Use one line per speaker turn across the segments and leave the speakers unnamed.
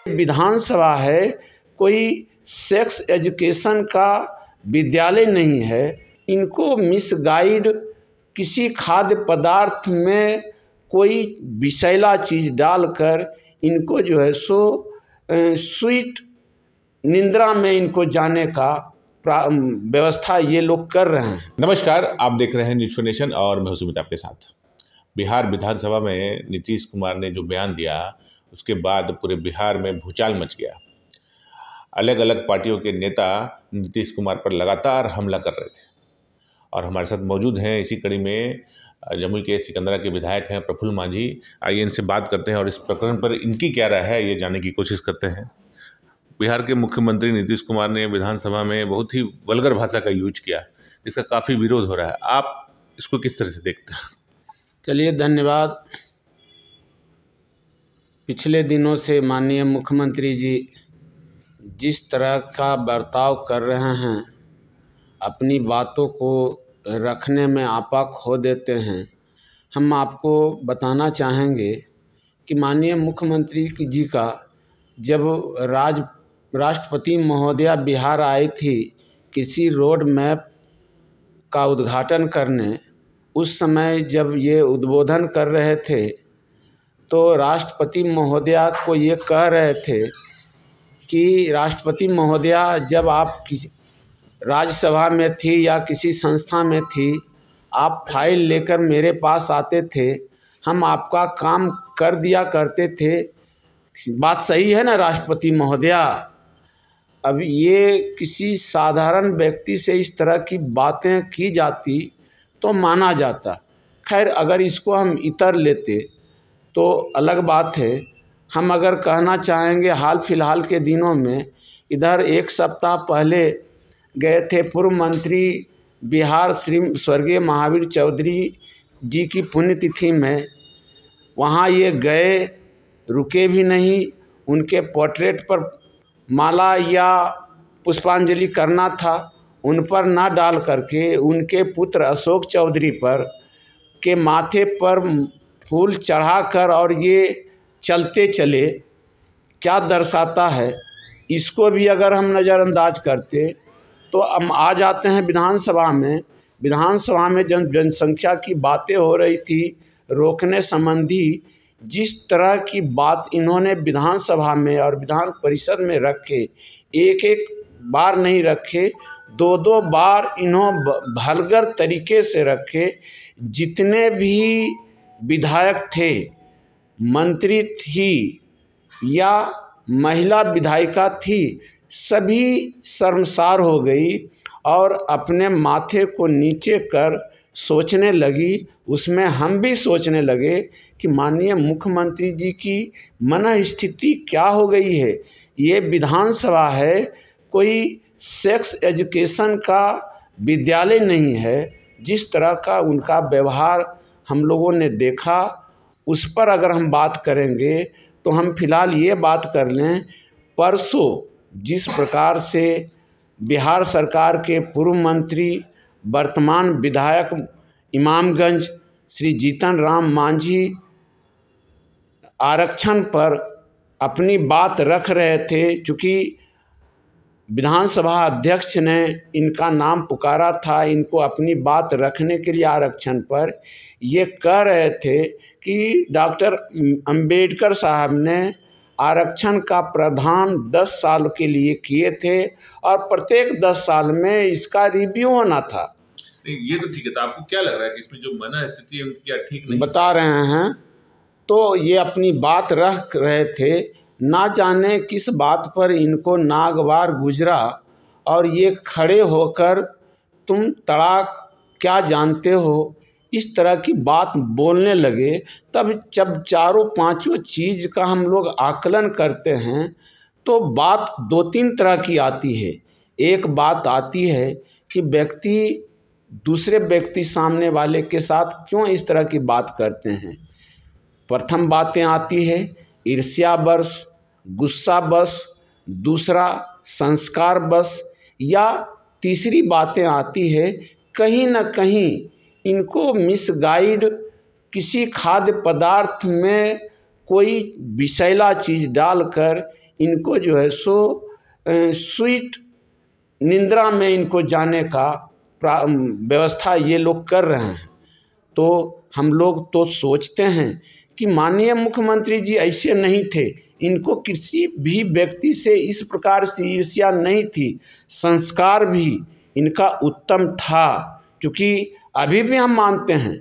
विधानसभा है, कोई sex education का विद्यालय नहीं है। इनको मिसगाइड किसी खाद्य पदार्थ में कोई विषैला चीज़ डालकर इनको जो है सो स्वीट निंद्रा में इनको जाने का व्यवस्था ये लोग कर रहे हैं।
नमस्कार, आप देख रहे हैं न्यूज़ फॉर नेशन और मैं हूं सुमित आपके साथ। बिहार विधानसभा में नीतीश कुमार ने जो बयान दिया उसके बाद पूरे बिहार में भूचाल मच गया। अलग अलग पार्टियों के नेता नीतीश कुमार पर लगातार हमला कर रहे थे और हमारे साथ मौजूद हैं इसी कड़ी में जमुई के सिकंदरा के विधायक हैं प्रफुल्ल मांझी। आइए इनसे बात करते हैं और इस प्रकरण पर इनकी क्या राय है ये जानने की कोशिश करते हैं। बिहार के मुख्यमंत्री नीतीश कुमार ने विधानसभा में बहुत ही वल्गर भाषा का यूज किया, जिसका काफ़ी विरोध हो रहा है। आप इसको किस तरह से देखते हैं?
चलिए, धन्यवाद। पिछले दिनों से माननीय मुख्यमंत्री जी जिस तरह का बर्ताव कर रहे हैं, अपनी बातों को रखने में आपा खो देते हैं। हम आपको बताना चाहेंगे कि माननीय मुख्यमंत्री जी का जब राष्ट्रपति महोदया बिहार आई थी किसी रोड मैप का उद्घाटन करने, उस समय जब ये उद्बोधन कर रहे थे तो राष्ट्रपति महोदया को ये कह रहे थे कि राष्ट्रपति महोदया, जब आप किसी राज्यसभा में थी या किसी संस्था में थी, आप फाइल लेकर मेरे पास आते थे, हम आपका काम कर दिया करते थे। बात सही है ना राष्ट्रपति महोदया? अब ये किसी साधारण व्यक्ति से इस तरह की बातें की जाती तो माना जाता। खैर, अगर इसको हम इतर लेते तो अलग बात है। हम अगर कहना चाहेंगे, हाल फिलहाल के दिनों में इधर एक सप्ताह पहले गए थे पूर्व मंत्री बिहार श्री स्वर्गीय महावीर चौधरी जी की पुण्यतिथि में। वहाँ ये गए, रुके भी नहीं। उनके पोर्ट्रेट पर माला या पुष्पांजलि करना था, उन पर ना डाल करके उनके पुत्र अशोक चौधरी पर के माथे पर फूल चढ़ाकर और ये चलते चले। क्या दर्शाता है? इसको भी अगर हम नज़रअंदाज करते तो हम आ जाते हैं विधानसभा में। विधानसभा में जनसंख्या की बातें हो रही थी रोकने संबंधी। जिस तरह की बात इन्होंने विधानसभा में और विधान परिषद में रखे, एक एक बार नहीं रखे, दो दो बार इन्होंने भलगर तरीके से रखे। जितने भी विधायक थे, मंत्री थी या महिला विधायिका थी, सभी शर्मसार हो गई और अपने माथे को नीचे कर सोचने लगी। उसमें हम भी सोचने लगे कि माननीय मुख्यमंत्री जी की मन स्थिति क्या हो गई है। ये विधानसभा है, कोई सेक्स एजुकेशन का विद्यालय नहीं है। जिस तरह का उनका व्यवहार हम लोगों ने देखा, उस पर अगर हम बात करेंगे तो हम फिलहाल ये बात कर लें, परसों जिस प्रकार से बिहार सरकार के पूर्व मंत्री वर्तमान विधायक इमामगंज श्री जीतन राम मांझी आरक्षण पर अपनी बात रख रहे थे, चूँकि विधानसभा अध्यक्ष ने इनका नाम पुकारा था इनको अपनी बात रखने के लिए आरक्षण पर, ये कह रहे थे कि डॉक्टर अंबेडकर साहब ने आरक्षण का प्रावधान 10 साल के लिए किए थे और प्रत्येक 10 साल में इसका रिव्यू होना था।
ये तो ठीक है, तो आपको क्या लग रहा है कि इसमें जो मन स्थिति है उनकी क्या ठीक नहीं
बता रहे हैं? तो ये अपनी बात रख रहे थे, ना जाने किस बात पर इनको नागवार गुजरा और ये खड़े होकर तुम तड़ाक क्या जानते हो, इस तरह की बात बोलने लगे। तब जब चारों पांचों चीज़ का हम लोग आकलन करते हैं तो बात 2-3 तरह की आती है। एक बात आती है कि व्यक्ति दूसरे व्यक्ति सामने वाले के साथ क्यों इस तरह की बात करते हैं। प्रथम बातें आती है ईर्ष्या बस, गुस्सा बस, दूसरा संस्कार बस, या तीसरी बातें आती है कहीं न कहीं इनको मिसगाइड किसी खाद्य पदार्थ में कोई विषैला चीज़ डालकर इनको जो है सो स्वीट निंद्रा में इनको जाने का व्यवस्था ये लोग कर रहे हैं। तो हम लोग तो सोचते हैं कि माननीय मुख्यमंत्री जी ऐसे नहीं थे, इनको किसी भी व्यक्ति से इस प्रकार से ईर्ष्या नहीं थी, संस्कार भी इनका उत्तम था। क्योंकि अभी भी हम मानते हैं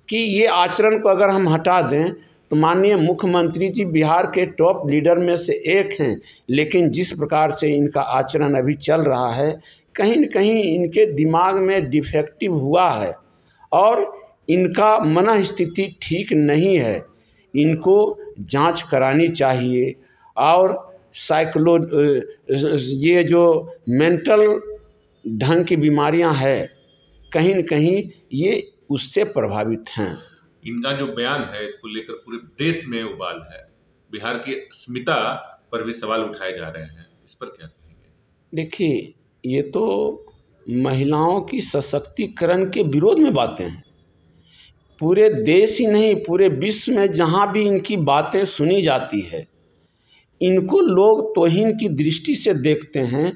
कि ये आचरण को अगर हम हटा दें तो माननीय मुख्यमंत्री जी बिहार के टॉप लीडर में से एक हैं, लेकिन जिस प्रकार से इनका आचरण अभी चल रहा है, कहीं न कहीं इनके दिमाग में डिफेक्टिव हुआ है और इनका मन स्थिति ठीक नहीं है। इनको जांच करानी चाहिए और ये जो मेंटल ढंग की बीमारियां हैं, कहीं न कहीं ये उससे प्रभावित हैं।
इनका जो बयान है इसको लेकर पूरे देश में उबाल है, बिहार की अस्मिता पर भी सवाल उठाए जा रहे हैं, इस पर क्या कहेंगे?
देखिए, ये तो महिलाओं की सशक्तिकरण के विरोध में बातें हैं। पूरे देश ही नहीं, पूरे विश्व में जहाँ भी इनकी बातें सुनी जाती है, इनको लोग तौहीन की दृष्टि से देखते हैं,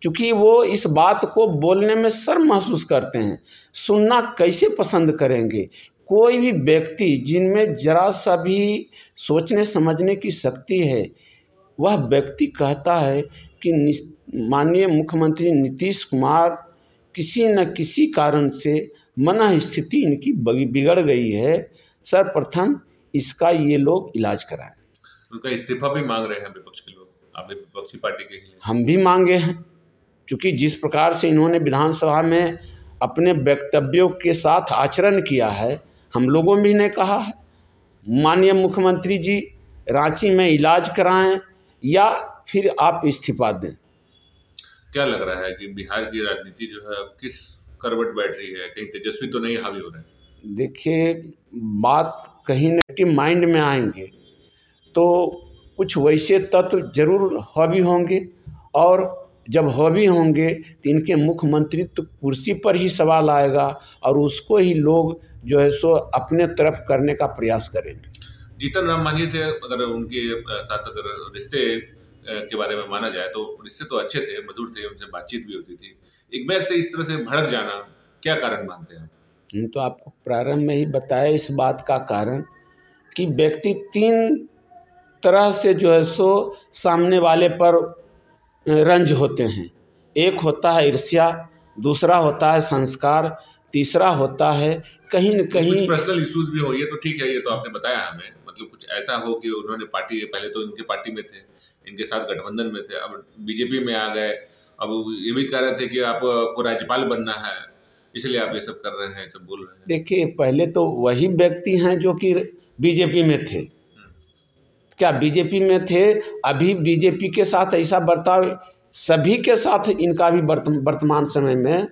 क्योंकि वो इस बात को बोलने में शर्म महसूस करते हैं। सुनना कैसे पसंद करेंगे? कोई भी व्यक्ति जिनमें जरा सा भी सोचने समझने की शक्ति है, वह व्यक्ति कहता है कि माननीय मुख्यमंत्री नीतीश कुमार किसी न किसी कारण से मन स्थिति इनकी बिगड़ गई है, सर्वप्रथम इसका ये लोग इलाज कराएं।
उनका इस्तीफा भी मांग रहे हैं विपक्ष के लोग, आप भी विपक्षी पार्टी के ही।
हम भी मांगे हैं, क्योंकि जिस प्रकार से इन्होंने विधानसभा में अपने वक्तव्यों के साथ आचरण किया है, हम लोगों भी ने कहा है माननीय मुख्यमंत्री जी रांची में इलाज कराएं या फिर आप इस्तीफा दें।
क्या लग रहा है कि बिहार की राजनीति जो है किस करवट बैठ रही है? कहीं तेजस्वी तो नहीं हावी हो रहे हैं?
देखिए, बात कहीं नेगेटिव माइंड में आएंगे तो कुछ वैसे तत्व जरूर हावी होंगे, और जब हावी होंगे तो इनके मुख्यमंत्रित्व कुर्सी पर ही सवाल आएगा और उसको ही लोग जो है सो अपने तरफ करने का प्रयास करेंगे।
जीतन राम मांझी से अगर उनके साथ अगर रिश्ते के बारे में माना जाए तो रिश्ते तो अच्छे थे, मधुर थे, उनसे बातचीत भी होती थी। एक बैग से इस तरह से भड़क जाना, क्या कारण मानते हैं?
तो आपको प्रारंभ में ही बताया इस बात का कारण कि व्यक्ति तीन तरह से जो है सो सामने वाले पर रंज होते हैं। एक होता है ईर्ष्या, दूसरा होता है संस्कार, तीसरा होता है कहीं न कहीं
कुछ पर्सनल इश्यूज भी हो, ये तो ठीक है, ये तो आपने बताया हमें, मतलब कुछ ऐसा हो कि उन्होंने पार्टी, पहले तो इनके पार्टी में थे, इनके साथ गठबंधन में थे, अब बीजेपी में आ गए, अब ये भी कह रहे थे कि आपको राज्यपाल बनना है, इसलिए आप ये सब कर रहे हैं, सब बोल रहे हैं।
देखिए, पहले तो वही व्यक्ति हैं जो कि बीजेपी में थे। क्या बीजेपी में थे? अभी बीजेपी के साथ ऐसा बर्ताव सभी के साथ इनका भी वर्तमान समय में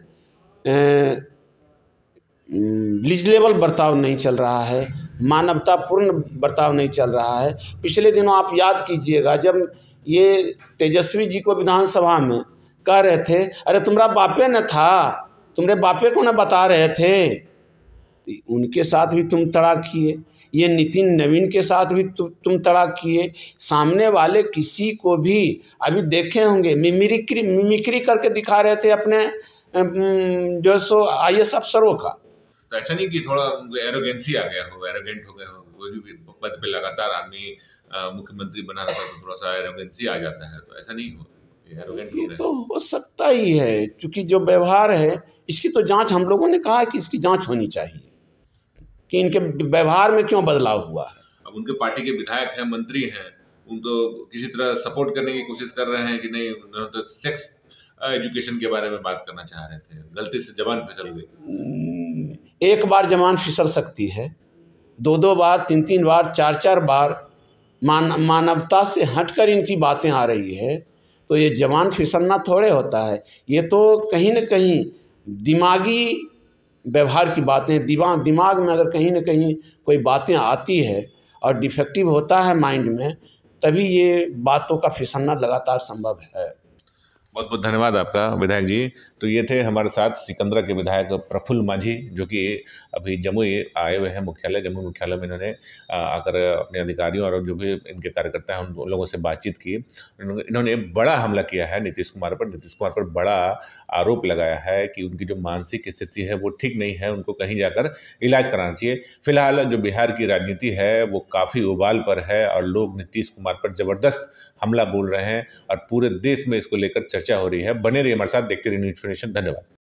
लीजलेबल बर्ताव नहीं चल रहा है, मानवतापूर्ण बर्ताव नहीं चल रहा है। पिछले दिनों आप याद कीजिएगा, जब ये तेजस्वी जी को विधानसभा में कह रहे थे, अरे तुम्हारा बापे न था, तुम्हारे बापे को न बता रहे थे, तो उनके साथ भी तुम तड़ाक किए। ये नितिन नवीन के साथ भी तुम तड़ाक किए। सामने वाले किसी को भी अभी देखे होंगे मिमिक्री करके दिखा रहे थे अपने जो सो IAS अफसरों का।
तो ऐसा नहीं कि थोड़ा एरोगेंसी आ गया हो, एरोगेंट हो गया हो, कोई भी पद पे लगातार आदमी मुख्यमंत्री बना रहता है तो थोड़ा सा एरोगेंसी आ जाता है, तो ऐसा नहीं हो, एरोगेंट हो गए?
तो हो सकता ही है, क्योंकि जो व्यवहार है इसकी तो जांच, हम लोगों ने कहा कि इसकी जांच होनी चाहिए कि इनके व्यवहार में क्यों बदलाव हुआ है।
अब उनके पार्टी के विधायक हैं, मंत्री हैं, उनको किसी तरह सपोर्ट करने की कोशिश कर रहे हैं कि नहीं, तो सेक्स एजुकेशन के बारे में बात करना चाह रहे थे, गलती से जबान फिसल गई।
एक बार जबान फिसल सकती है, दो बार, तीन बार, चार बार मानवता से हटकर इनकी बातें आ रही है, तो ये जबान फिसलना थोड़े होता है। ये तो कहीं न कहीं दिमागी व्यवहार की बातें, दिमाग में अगर कहीं न कहीं कोई बातें आती है और डिफेक्टिव होता है माइंड में, तभी ये बातों का फिसलना लगातार संभव है।
बहुत बहुत धन्यवाद आपका विधायक जी। तो ये थे हमारे साथ सिकंदरा के विधायक प्रफुल्ल माझी, जो कि अभी जमुई आए हुए हैं, जमुई मुख्यालय में इन्होंने आकर अपने अधिकारियों और जो भी इनके कार्यकर्ता हैं उन लोगों से बातचीत की। इन्होंने बड़ा हमला किया है नीतीश कुमार पर। नीतीश कुमार पर बड़ा आरोप लगाया है कि उनकी जो मानसिक स्थिति है वो ठीक नहीं है, उनको कहीं जाकर इलाज कराना चाहिए। फिलहाल जो बिहार की राजनीति है वो काफ़ी उबाल पर है और लोग नीतीश कुमार पर ज़बरदस्त हमला बोल रहे हैं और पूरे देश में इसको लेकर चर्चा हो रही है। बने रहिए हमारे साथ, देखते रहिए न्यूज़ नेशन। धन्यवाद।